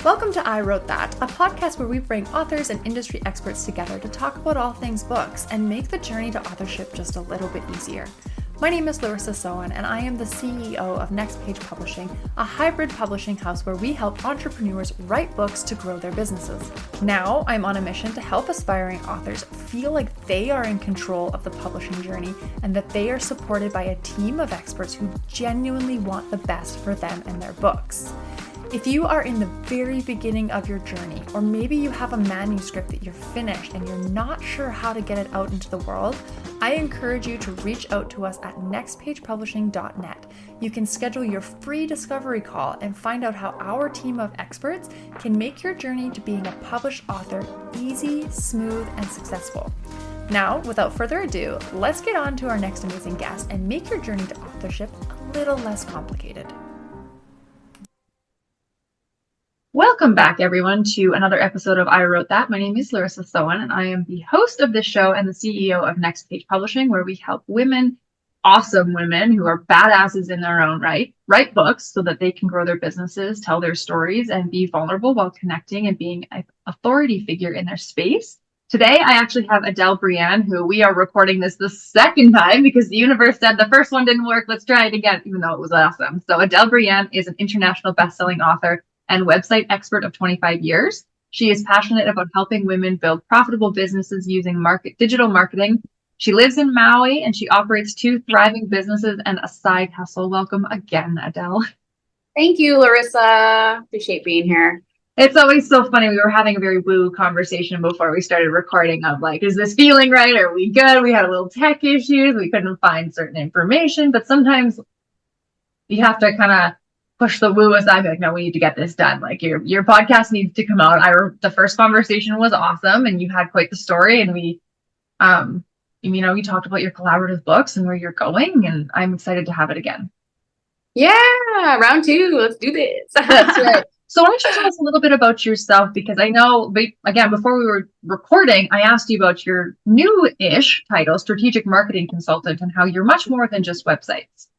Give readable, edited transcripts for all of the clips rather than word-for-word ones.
Welcome to I Wrote That, a podcast where we bring authors and industry experts together to talk about all things books and make the journey to authorship just a little bit easier. My name is Larissa Sohan, and I am the CEO of Next Page Publishing, a hybrid publishing house where we help entrepreneurs write books to grow their businesses. Now, I'm on a mission to help aspiring authors feel like they are in control of the publishing journey and that they are supported by a team of experts who genuinely want the best for them and their books. If you are in the very beginning of your journey, or maybe you have a manuscript that you're finished and you're not sure how to get it out into the world, I encourage you to reach out to us at nextpagepublishing.net. You can schedule your free discovery call and find out how our team of experts can make your journey to being a published author easy, smooth, and successful. Now, without further ado, let's get on to our next amazing guest and make your journey to authorship a little less complicated. Welcome back, everyone, to another episode of I Wrote That. My name is Larissa Sohan, and I am the host of this show and the CEO of Next Page Publishing, where we help women, awesome women who are badasses in their own right, write books so that they can grow their businesses, tell their stories, and be vulnerable while connecting and being an authority figure in their space. Today, I actually have Adelle Brianne, who we are recording this the second time because the universe said the first one didn't work. Let's try it again, even though it was awesome. So Adelle Brianne is an international best-selling author and website expert of 25 years. She is passionate about helping women build profitable businesses using digital marketing. She lives in Maui and she operates 2 thriving businesses and a side hustle. Welcome again, Adelle. Thank you, Larissa. Appreciate being here. It's always so funny. We were having a very woo conversation before we started recording of like, is this feeling right? Are we good? We had a little tech issues. We couldn't find certain information, but sometimes you have to kind of push the woo aside, like, no, we need to get this done. Like your podcast needs to come out. The first conversation was awesome and you had quite the story. And we, you talked about your collaborative books and where you're going, and I'm excited to have it again. Yeah, round 2. Let's do this. That's right. So why don't you tell us a little bit about yourself? Because I know, again, before we were recording, I asked you about your new-ish title, Strategic Marketing Consultant, and how you're much more than just websites.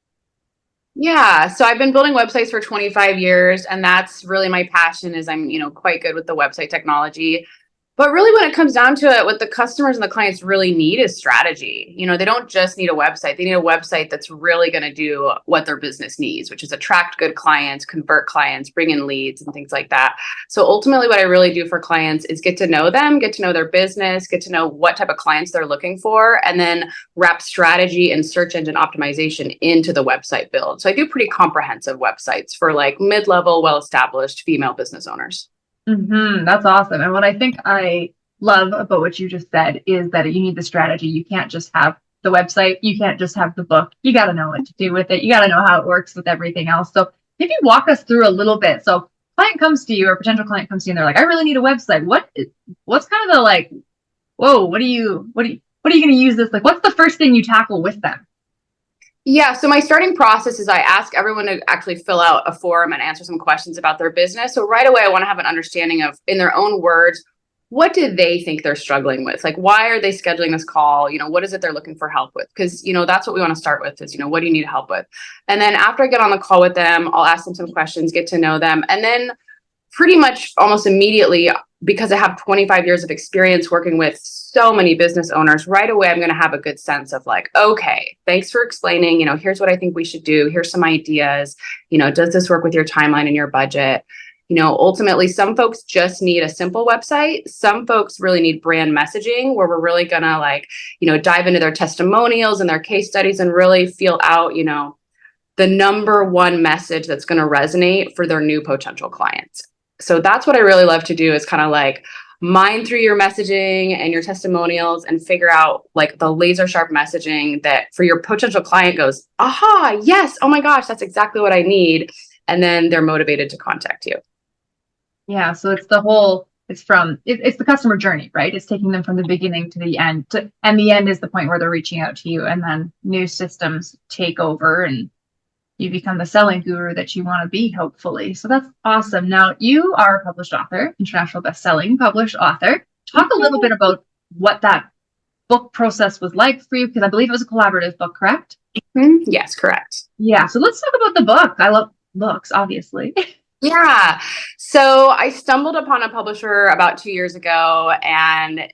Yeah, so I've been building websites for 25 years, and that's really my passion. Is I'm, quite good with the website technology. But really, when it comes down to it, what the customers and the clients really need is strategy. They don't just need a website. They need a website that's really going to do what their business needs, which is attract good clients, convert clients, bring in leads, and things like that. So ultimately, what I really do for clients is get to know them, get to know their business, get to know what type of clients they're looking for, and then wrap strategy and search engine optimization into the website build. So I do pretty comprehensive websites for like mid-level, well-established female business owners. That's awesome. And what I think I love about what you just said is that you need the strategy. You can't just have the website. You can't just have the book. You got to know what to do with it. You got to know how it works with everything else. So maybe walk us through a little bit. So client comes to you, or potential client comes to you, and they're like, I really need a website. What's kind of the like, whoa, what are you going to use this? Like, what's the first thing you tackle with them? Yeah, so my starting process is I ask everyone to actually fill out a form and answer some questions about their business. So right away, I want to have an understanding of, in their own words, what do they think they're struggling with? Like, why are they scheduling this call? What is it they're looking for help with? Because, that's what we want to start with is, what do you need help with? And then after I get on the call with them, I'll ask them some questions, get to know them. And then pretty much almost immediately, because I have 25 years of experience working with so many business owners, right away, I'm going to have a good sense of like, okay, thanks for explaining, here's what I think we should do. Here's some ideas, does this work with your timeline and your budget? Ultimately, some folks just need a simple website. Some folks really need brand messaging where we're really going to dive into their testimonials and their case studies and really feel out, the number one message that's going to resonate for their new potential clients. So that's what I really love to do is kind of like mine through your messaging and your testimonials and figure out like the laser sharp messaging that for your potential client goes, aha, yes, oh my gosh, that's exactly what I need. And then they're motivated to contact you. Yeah. So it's the customer journey, right? It's taking them from the beginning to the end, and the end is the point where they're reaching out to you, and then new systems take over and you become the selling guru that you want to be, hopefully. So that's awesome. Now, you are a published author, international best-selling published author. Talk a little bit about what that book process was like for you, because I believe it was a collaborative book, correct? Yes, correct. Yeah. So let's talk about the book. I love books, obviously. Yeah. So I stumbled upon a publisher about 2 years ago, and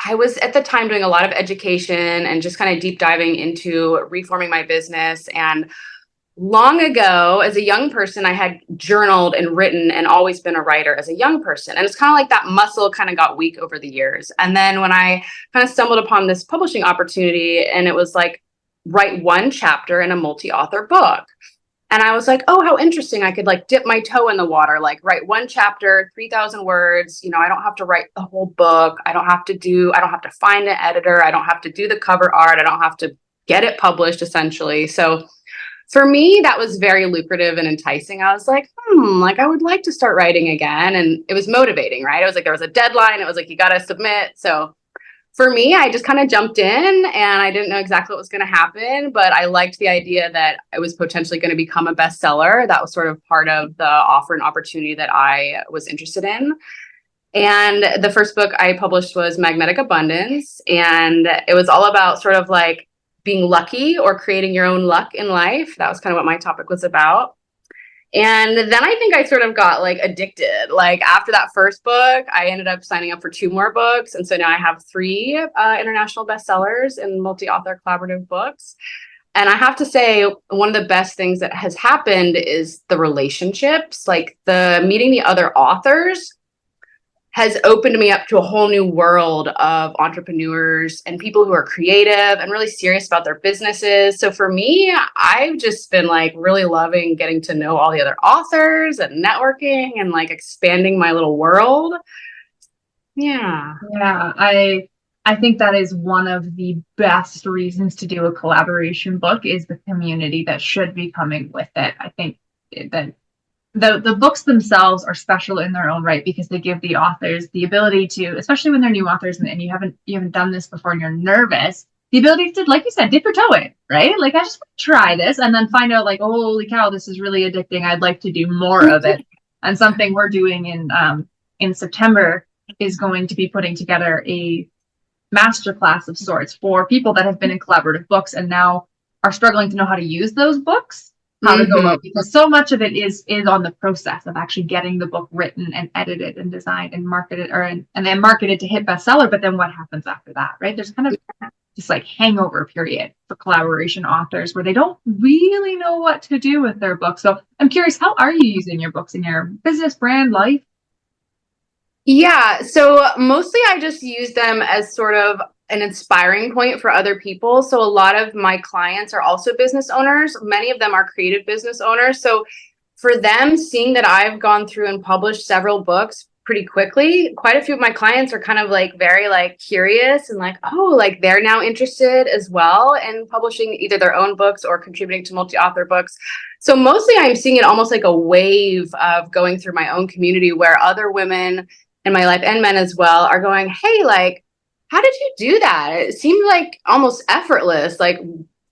I was at the time doing a lot of education and just kind of deep diving into reforming my business. And long ago, as a young person, I had journaled and written and always been a writer as a young person. And it's kind of like that muscle kind of got weak over the years. And then when I kind of stumbled upon this publishing opportunity, and it was like, write one chapter in a multi-author book. And I was like, oh, how interesting. I could like dip my toe in the water, like write one chapter, 3,000 words. I don't have to write the whole book. I don't have to find an editor. I don't have to do the cover art. I don't have to get it published, essentially. So for me, that was very lucrative and enticing. I was like, like I would like to start writing again. And it was motivating, right? It was like there was a deadline. It was like, you got to submit. So for me, I just kind of jumped in, and I didn't know exactly what was going to happen, but I liked the idea that it was potentially going to become a bestseller. That was sort of part of the offer and opportunity that I was interested in. And the first book I published was Magnetic Abundance. And it was all about sort of like being lucky or creating your own luck in life. That was kind of what my topic was about. And then I think I sort of got like addicted. Like after that first book, I ended up signing up for 2 more books. And so now I have 3 international bestsellers in multi-author collaborative books. And I have to say, one of the best things that has happened is the relationships, like the meeting the other authors has opened me up to a whole new world of entrepreneurs and people who are creative and really serious about their businesses. So for me, I've just been like really loving getting to know all the other authors and networking and like expanding my little world. Yeah. Yeah, I think that is one of the best reasons to do a collaboration book, is the community that should be coming with it. I think that the books themselves are special in their own right, because they give the authors the ability to, especially when they're new authors and you haven't done this before and you're nervous, the ability to, like you said, dip your toe in, right? Like, I just want to try this and then find out like, oh, holy cow, this is really addicting. I'd like to do more of it. And something we're doing in September is going to be putting together a masterclass of sorts for people that have been in collaborative books and now are struggling to know how to use those books. How to go out, because so much of it is on the process of actually getting the book written and edited and designed and marketed, and then marketed to hit bestseller. But then what happens after that, right? There's kind of this like hangover period for collaboration authors where they don't really know what to do with their books. So I'm curious, how are you using your books in your business, brand, life? Yeah. So mostly I just use them as sort of an inspiring point for other people. So a lot of my clients are also business owners. Many of them are creative business owners. So for them, seeing that I've gone through and published several books pretty quickly, quite a few of my clients are kind of like very like curious and like, oh, like they're now interested as well in publishing either their own books or contributing to multi-author books. So mostly I'm seeing it almost like a wave of going through my own community where other women in my life, and men as well, are going, hey, like, how did you do that? It seemed like almost effortless. Like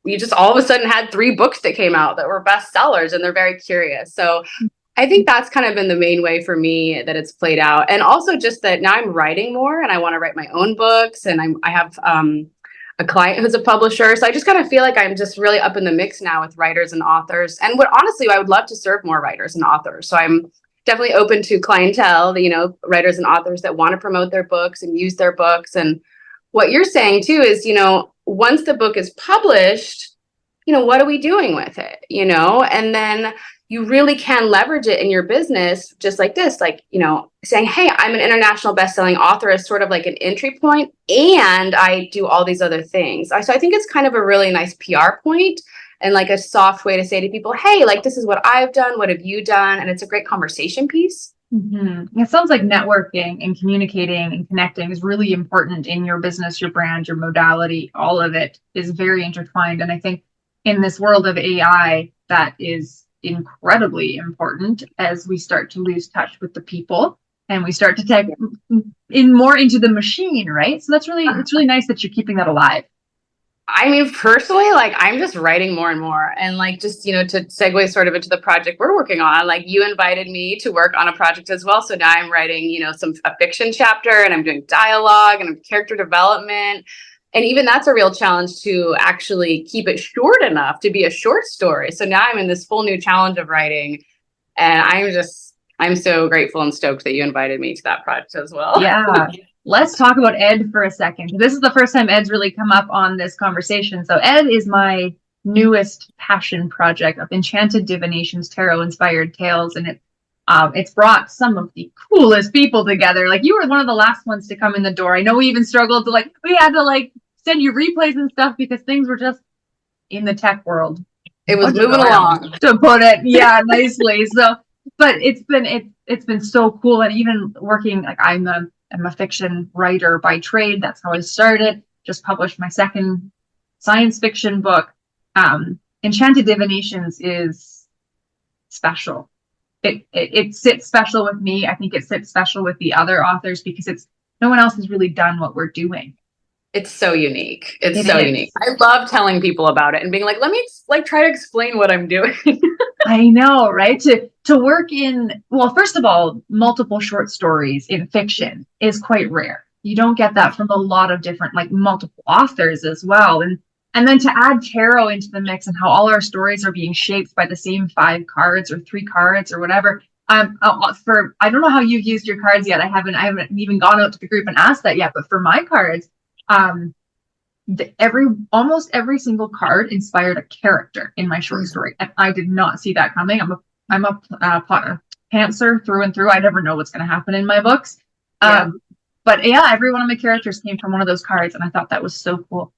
you just all of a sudden had 3 books that came out that were bestsellers, and they're very curious. So I think that's kind of been the main way for me that it's played out. And also just that now I'm writing more and I want to write my own books. And I have a client who's a publisher. So I just kind of feel like I'm just really up in the mix now with writers and authors. And what honestly, I would love to serve more writers and authors. So I'm definitely open to clientele, writers and authors that want to promote their books and use their books. And what you're saying too is, once the book is published, what are we doing with it? And then you really can leverage it in your business just like this, like, saying, hey, I'm an international best-selling author as sort of like an entry point, and I do all these other things. So I think it's kind of a really nice PR point and like a soft way to say to people, hey, like, this is what I've done. What have you done? And it's a great conversation piece. Mm-hmm. It sounds like networking and communicating and connecting is really important in your business, your brand, your modality. All of it is very intertwined. And I think in this world of AI, that is incredibly important as we start to lose touch with the people and we start to take in more into the machine, right? So it's really nice that you're keeping that alive. I mean, personally, like, I'm just writing more and more. And like, just, to segue sort of into the project we're working on, like, you invited me to work on a project as well. So now I'm writing, a fiction chapter, and I'm doing dialogue and character development. And even that's a real challenge to actually keep it short enough to be a short story. So now I'm in this full new challenge of writing. And I'm so grateful and stoked that you invited me to that project as well. Yeah. Let's talk about Ed for a second. This is the first time Ed's really come up on this conversation. So Ed is my newest passion project of Enchanted Divinations Tarot Inspired Tales. And it's brought some of the coolest people together. Like, you were one of the last ones to come in the door. I know we even struggled to we had to send you replays and stuff because things were just in the tech world. It was moving along, to put it, nicely. So, but it's been so cool. And even working, I'm a fiction writer by trade. That's how I started. Just published my second science fiction book. Enchanted Divinations is special. It sits special with me. I think it sits special with the other authors because no one else has really done what we're doing. It's so unique. It's so unique. I love telling people about it and being like, let me try to explain what I'm doing. I know, right? To work in, well, first of all, multiple short stories in fiction is quite rare. You don't get that from a lot of different, multiple authors as well. And then to add tarot into the mix and how all our stories are being shaped by the same 5 cards or 3 cards or whatever. I don't know how you've used your cards yet. I haven't even gone out to the group and asked that yet. But for my cards, almost every single card inspired a character in my short story, and I did not see that coming. I'm a pantser through and through. I never know what's going to happen in my books. But yeah, every one of my characters came from one of those cards, and I thought that was so cool.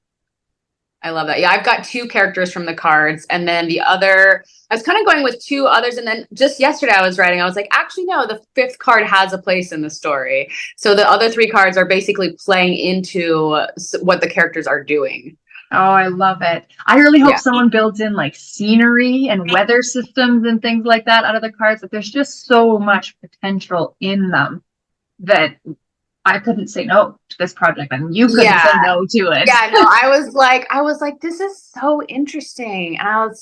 I love that. Yeah, I've got 2 characters from the cards, and then the other, I was kind of going with 2 others, and then just yesterday I was writing, I was like, actually, no, the 5th card has a place in the story. So the other 3 cards are basically playing into what the characters are doing. Oh, I love it. I really hope someone builds in scenery and weather systems and things like that out of the cards. There's just so much potential in them that I couldn't say no to this project, and you couldn't say no to it. Yeah, no, I was like, this is so interesting. And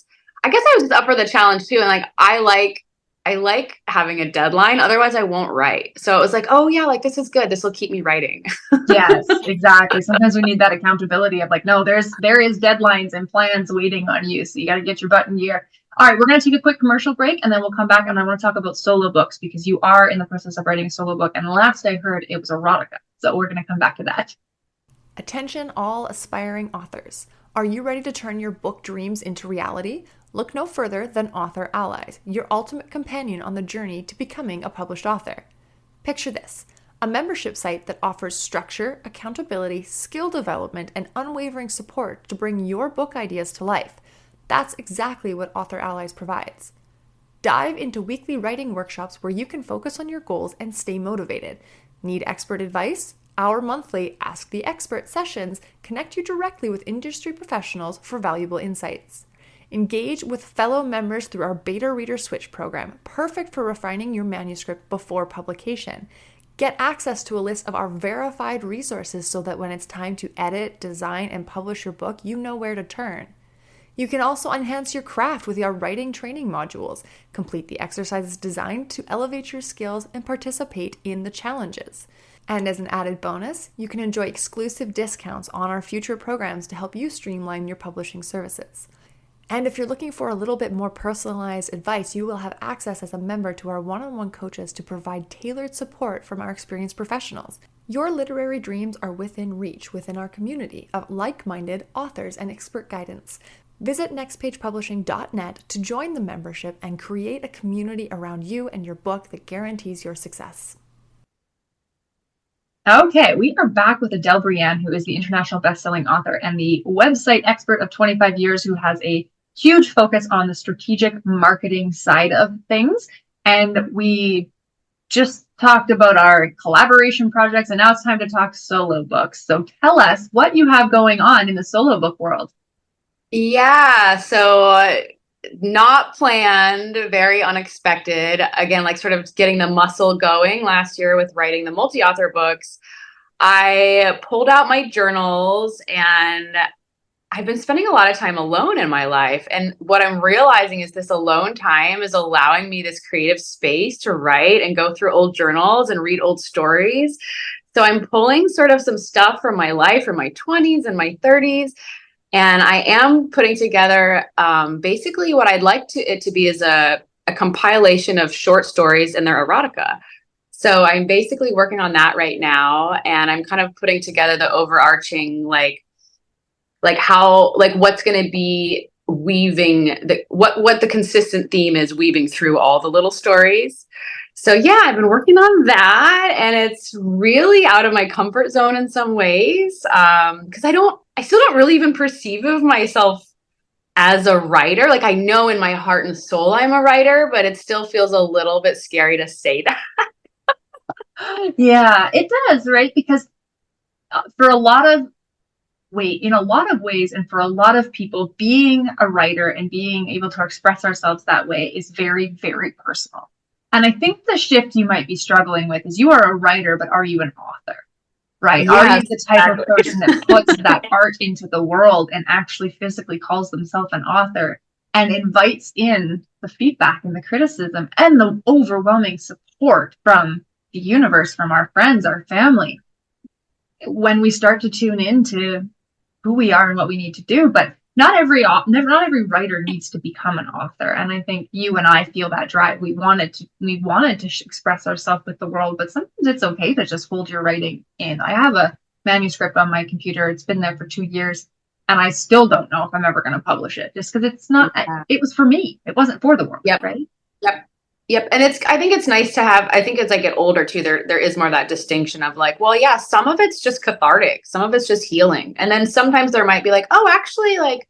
I guess I was just up for the challenge too. And I like having a deadline. Otherwise I won't write. So it was like, oh yeah, this is good. This will keep me writing. Yes, exactly. Sometimes we need that accountability of no, there is deadlines and plans waiting on you. So you got to get your butt in gear. All right, we're going to take a quick commercial break, and then we'll come back, and I want to talk about solo books because you are in the process of writing a solo book. And last I heard, it was erotica. So we're going to come back to that. Attention all aspiring authors. Are you ready to turn your book dreams into reality? Look no further than Author Allies, your ultimate companion on the journey to becoming a published author. Picture this: a membership site that offers structure, accountability, skill development, and unwavering support to bring your book ideas to life. That's exactly what Author Allies provides. Dive into weekly writing workshops where you can focus on your goals and stay motivated. Need expert advice? Our monthly Ask the Expert sessions connect you directly with industry professionals for valuable insights. Engage with fellow members through our Beta Reader Switch program, perfect for refining your manuscript before publication. Get access to a list of our verified resources so that when it's time to edit, design, and publish your book, you know where to turn. You can also enhance your craft with our writing training modules. Complete the exercises designed to elevate your skills and participate in the challenges. And as an added bonus, you can enjoy exclusive discounts on our future programs to help you streamline your publishing services. And if you're looking for a little bit more personalized advice, you will have access as a member to our one-on-one coaches to provide tailored support from our experienced professionals. Your literary dreams are within reach within our community of like-minded authors and expert guidance. Visit nextpagepublishing.net to join the membership and create a community around you and your book that guarantees your success. Okay, we are back with Adelle Brianne, who is the international best-selling author and the website expert of 25 years who has a huge focus on the strategic marketing side of things. And we just talked about our collaboration projects, and now it's time to talk solo books. So tell us what you have going on in the solo book world. Yeah, so not planned, very unexpected. Again, sort of getting the muscle going last year with writing the multi-author books. I pulled out my journals, and I've been spending a lot of time alone in my life. And what I'm realizing is this alone time is allowing me this creative space to write and go through old journals and read old stories. So I'm pulling sort of some stuff from my life, from my 20s and my 30s. And I am putting together basically what I'd like it to be is a compilation of short stories and their erotica. So I'm basically working on that right now. And I'm kind of putting together the overarching, like how, like what's going to be weaving what the consistent theme is weaving through all the little stories. So yeah, I've been working on that, and it's really out of my comfort zone in some ways, because I still don't really even perceive of myself as a writer. Like, I know in my heart and soul I'm a writer, but it still feels a little bit scary to say that. Yeah, it does, right? Because for a lot of in a lot of ways, and for a lot of people, being a writer and being able to express ourselves that way is very, very personal. And I think the shift you might be struggling with is, you are a writer, but are you an author? Right? Are you Yes, the type of exactly. person that puts that art into the world and actually physically calls themselves an author and invites in the feedback and the criticism and the overwhelming support from the universe, from our friends, our family, when we start to tune into who we are and what we need to do? But not every writer needs to become an author. And I think you and I feel that drive. We wanted to express ourselves with the world, but sometimes it's okay to just hold your writing in. I have a manuscript on my computer. It's been there for 2 years, and I still don't know if I'm ever going to publish it, just because it's not, Yeah. it was for me. It wasn't for the world. Yep. Right. Yep. Yep. And I think it's nice to have, I think as I get older too, there is more of that distinction of like, well, yeah, some of it's just cathartic. Some of it's just healing. And then sometimes there might be like, oh, actually, like,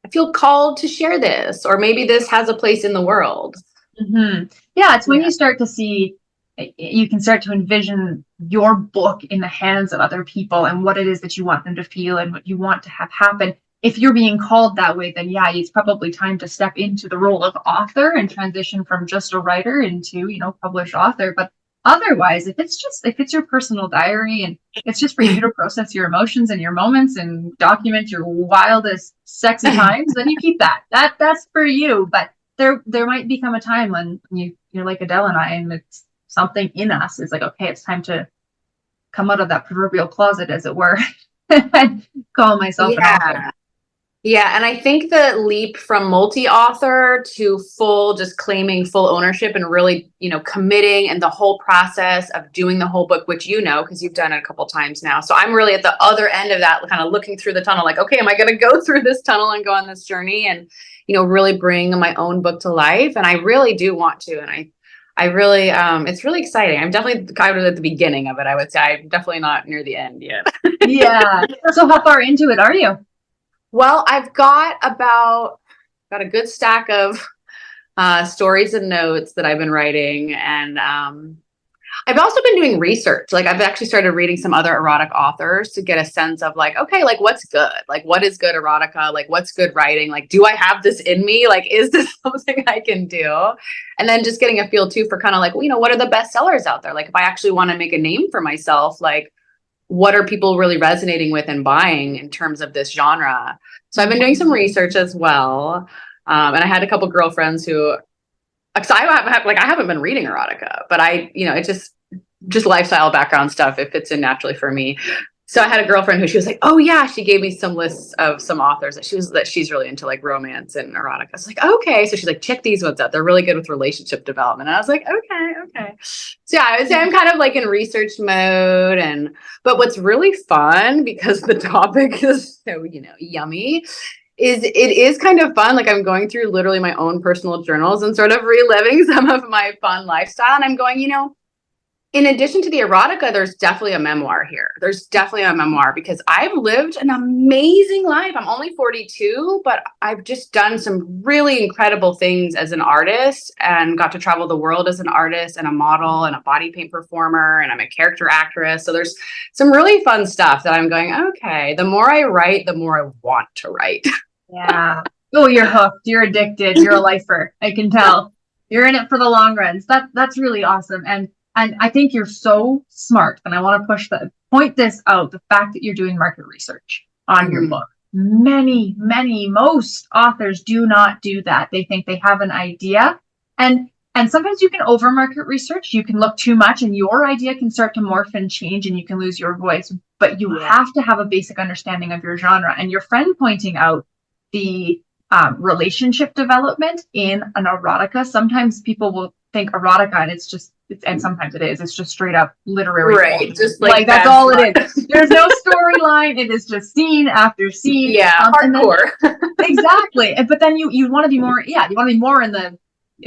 I feel called to share this, or maybe this has a place in the world. Mm-hmm. Yeah. It's when you start to see, you can start to envision your book in the hands of other people and what it is that you want them to feel and what you want to have happen. If you're being called that way, then yeah, it's probably time to step into the role of author and transition from just a writer into, published author. But otherwise, if it's your personal diary and it's just for you to process your emotions and your moments and document your wildest sexy times, then you keep that. That's for you. But there might become a time when you're like Adelle and I, and it's something in us is like, okay, it's time to come out of that proverbial closet, as it were, and call myself an author. Yeah, and I think the leap from multi-author to just claiming full ownership and really, committing, and the whole process of doing the whole book, which because you've done it a couple times now. So I'm really at the other end of that, kind of looking through the tunnel, like, okay, am I going to go through this tunnel and go on this journey and, really bring my own book to life? And I really do want to. And I really, it's really exciting. I'm definitely kind of at the beginning of it, I would say. I'm definitely not near the end yet. Yeah. So how far into it are you? Well, I've got a good stack of stories and notes that I've been writing, and I've also been doing research. Like, I've actually started reading some other erotic authors to get a sense of like, okay, like what's good? Like, what is good erotica? Like, what's good writing? Like, do I have this in me? Like, is this something I can do? And then just getting a feel too for kind of like, what are the best sellers out there? Like, if I actually want to make a name for myself, like, what are people really resonating with and buying in terms of this genre? So I've been doing some research as well. And I had a couple girlfriends who, because I haven't been reading erotica, but it's just lifestyle background stuff. It fits in naturally for me. So I had a girlfriend who, she was like, oh yeah, she gave me some lists of some authors that she's really into, like romance and erotica. I was like, okay. So she's like, check these ones out. They're really good with relationship development. And I was like, okay. So yeah, I would say I'm kind of like in research mode, but what's really fun, because the topic is so, yummy, it is kind of fun. Like, I'm going through literally my own personal journals and sort of reliving some of my fun lifestyle. And I'm going, in addition to the erotica, there's definitely a memoir here. There's definitely a memoir, because I've lived an amazing life. I'm only 42, but I've just done some really incredible things as an artist, and got to travel the world as an artist and a model and a body paint performer, and I'm a character actress. So there's some really fun stuff that I'm going, okay, the more I write, the more I want to write. Yeah. Oh, you're hooked. You're addicted. You're a lifer. I can tell. You're in it for the long runs. That's really awesome. And I think you're so smart. And I want to point this out, the fact that you're doing market research on your book. Most authors do not do that. They think they have an idea. And And sometimes you can over market research. You can look too much and your idea can start to morph and change and you can lose your voice. But you have to have a basic understanding of your genre. And your friend pointing out the relationship development in an erotica. Sometimes people will think erotica and sometimes it is. It's just straight up literary. Right. Just like that's all it is. There's no storyline. It is just scene after scene. Yeah, hardcore. Exactly. But then you want to be more. Yeah, you want to be more in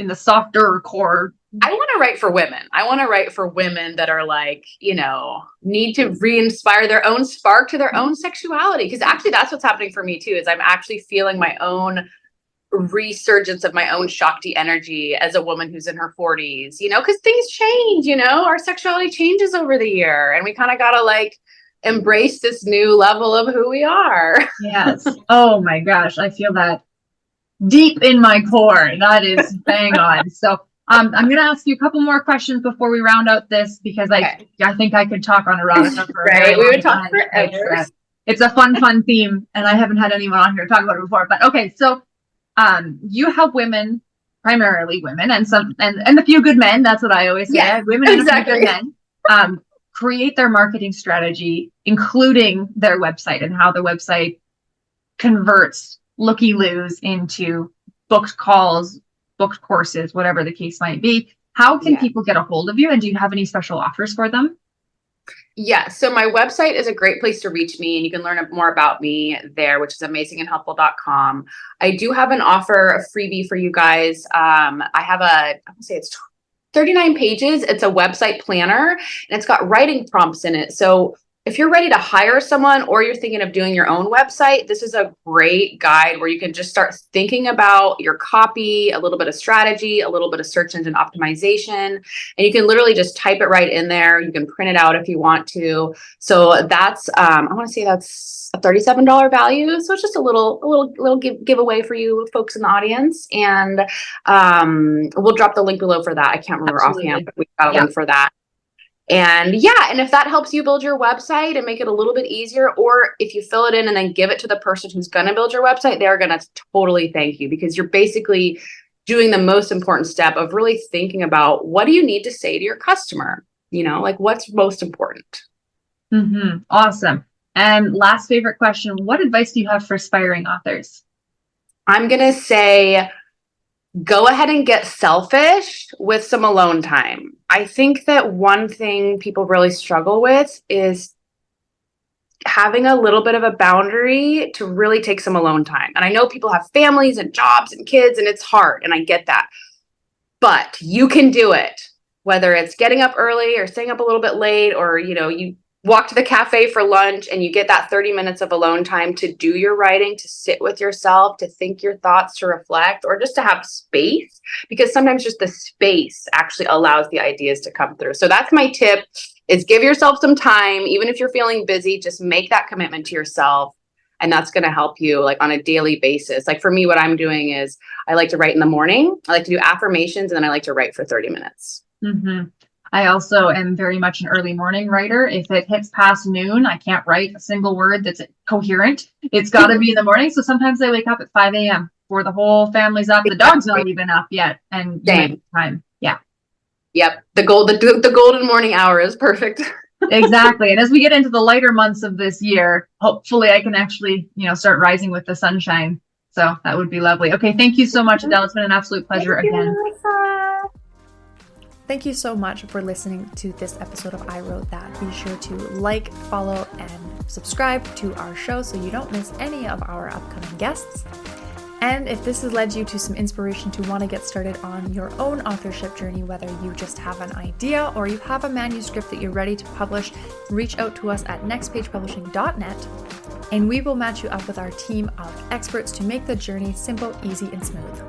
the softer core. I want to write for women. I want to write for women that are like, need to re-inspire their own spark to their own sexuality. Because actually that's what's happening for me too, is I'm actually feeling my own resurgence of my own Shakti energy as a woman who's in her 40s, because things change, our sexuality changes over the year and we kind of got to like embrace this new level of who we are. Yes. Oh my gosh. I feel that deep in my core. That is bang on. So I'm going to ask you a couple more questions before we round out this, because I think I could talk on erotica for a very long time. It's a fun theme, and I haven't had anyone on here talk about it before. But okay, so you help women, primarily women, and a few good men. That's what I always say. Yeah, women and a few good men create their marketing strategy, including their website and how the website converts looky-loos into booked calls, booked courses, whatever the case might be. How can people get a hold of you, and do you have any special offers for them? Yeah, so my website is a great place to reach me, and you can learn more about me there, which is amazingandhelpful.com. I do have an offer, a freebie for you guys. I have it's 39 pages. It's a website planner, and it's got writing prompts in it. So if you're ready to hire someone or you're thinking of doing your own website, this is a great guide where you can just start thinking about your copy, a little bit of strategy, a little bit of search engine optimization, and you can literally just type it right in there. You can print it out if you want to. So that's, I want to say that's a $37 value. So it's just a little giveaway for you folks in the audience. And we'll drop the link below for that. I can't remember offhand, but we've got a link for that. And and if that helps you build your website and make it a little bit easier, or if you fill it in and then give it to the person who's going to build your website, they're going to totally thank you, because you're basically doing the most important step of really thinking about what do you need to say to your customer, like what's most important. Mm-hmm. Awesome. And last favorite question, what advice do you have for aspiring authors? I'm going to say, go ahead and get selfish with some alone time. I think that one thing people really struggle with is having a little bit of a boundary to really take some alone time. And I know people have families and jobs and kids, and it's hard, and I get that. But you can do it, whether it's getting up early or staying up a little bit late, or, you walk to the cafe for lunch and you get that 30 minutes of alone time to do your writing, to sit with yourself, to think your thoughts, to reflect, or just to have space, because sometimes just the space actually allows the ideas to come through. So that's my tip, is give yourself some time. Even if you're feeling busy, just make that commitment to yourself. And that's going to help you like on a daily basis. Like for me, what I'm doing is I like to write in the morning. I like to do affirmations, and then I like to write for 30 minutes. Mm-hmm. I also am very much an early morning writer. If it hits past noon, I can't write a single word that's coherent. It's got to be in the morning. So sometimes I wake up at 5 a.m. before the whole family's up. The dog's not even up yet. And time. Yeah. Yep. The golden morning hour is perfect. Exactly. And as we get into the lighter months of this year, hopefully I can actually, start rising with the sunshine. So that would be lovely. Okay. Thank you so much, Adelle. It's been an absolute pleasure again. Thank you so much for listening to this episode of I Wrote That. Be sure to like, follow, and subscribe to our show so you don't miss any of our upcoming guests. And if this has led you to some inspiration to want to get started on your own authorship journey, whether you just have an idea or you have a manuscript that you're ready to publish, reach out to us at nextpagepublishing.net, and we will match you up with our team of experts to make the journey simple, easy, and smooth.